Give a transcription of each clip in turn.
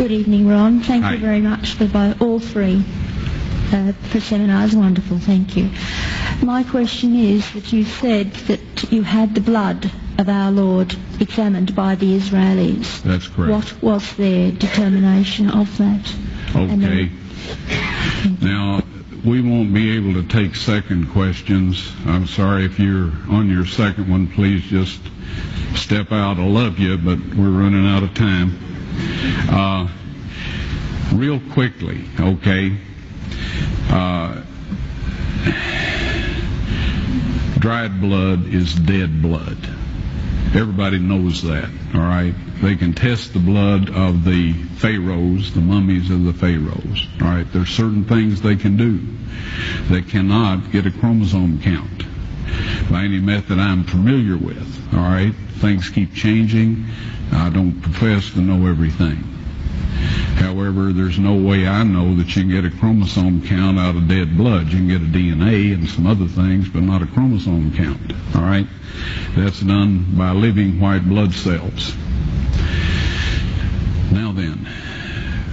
Good evening, Ron. Thank Hi. you very much for all three for seminars. Wonderful, thank you. My question is that you said that you had the blood of our Lord examined by the Israelis. That's correct. What was their determination of that? Okay. Now, we won't be able to take second questions. I'm sorry if you're on your second one, please just step out. I love you, but we're running out of time. Real quickly, okay. Dried blood is dead blood. Everybody knows that, all right? They can test the blood of the pharaohs, the mummies of the pharaohs, all right? There's certain things they can do. They cannot get a chromosome count by any method I'm familiar with, all right? Things keep changing. I don't profess to know everything. However, there's no way I know that you can get a chromosome count out of dead blood. You can get a DNA and some other things, but not a chromosome count, all right? That's done by living white blood cells. Now then,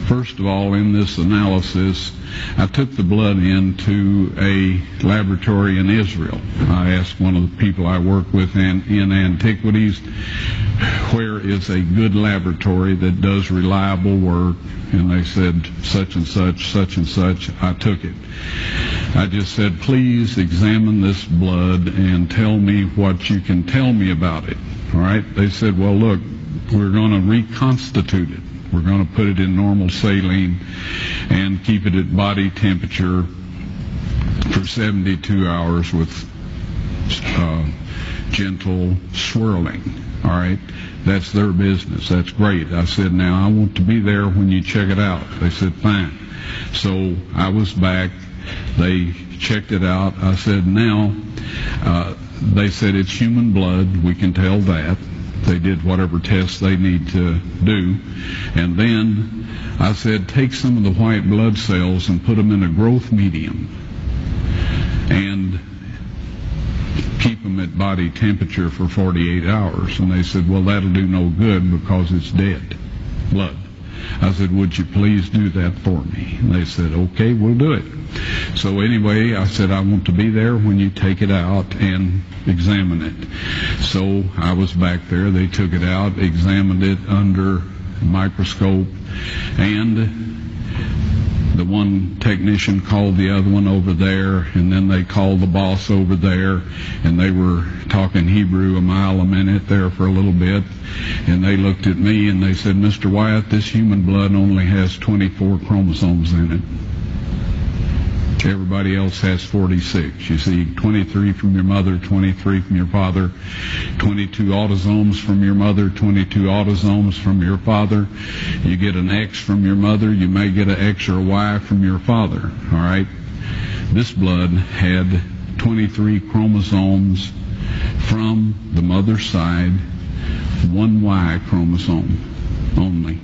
first of all, in this analysis, I took the blood into a laboratory in Israel. I asked one of the people I work with in antiquities, where is a good laboratory that does reliable work? And they said, such and such, such and such. I took it. I just said, please examine this blood and tell me what you can tell me about it. All right? They said, well, look, we're going to reconstitute it. We're going to put it in normal saline and keep it at body temperature for 72 hours with gentle swirling. All right? That's their business. That's great. I said, now I want to be there when you check it out. They said, fine. So I was back. They checked it out. I said, now, they said it's human blood. We can tell that. They did whatever tests they need to do. And then I said, take some of the white blood cells and put them in a growth medium and keep them at body temperature for 48 hours. And they said, well, that'll do no good because it's dead blood. I said, would you please do that for me? And they said, okay, we'll do it. So anyway, I said, I want to be there when you take it out and examine it. So I was back there. They took it out, examined it under a microscope, and the one technician called the other one over there, and then they called the boss over there, and they were talking Hebrew a mile a minute there for a little bit, and they looked at me and they said, Mr. Wyatt, this human blood only has 24 chromosomes in it. Everybody else has 46. You see, 23 from your mother, 23 from your father, 22 autosomes from your mother, 22 autosomes from your father. You get an X from your mother, you may get an X or a Y from your father, all right? This blood had 23 chromosomes from the mother's side, one Y chromosome only.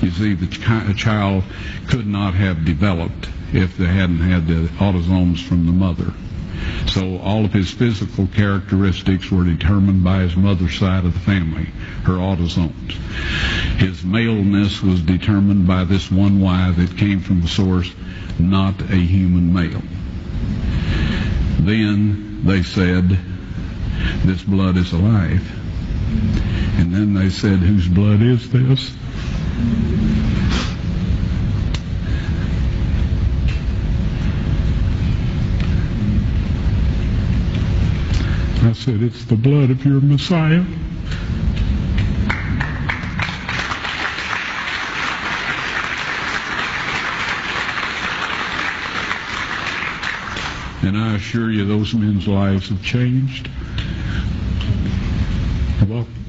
You see, the child could not have developed if they hadn't had the autosomes from the mother. So all of his physical characteristics were determined by his mother's side of the family, her autosomes. His maleness was determined by this one Y that came from the source, not a human male. Then they said, this blood is alive. And then they said, whose blood is this? I said, it's the blood of your Messiah. And I assure you, those men's lives have changed. You're welcome.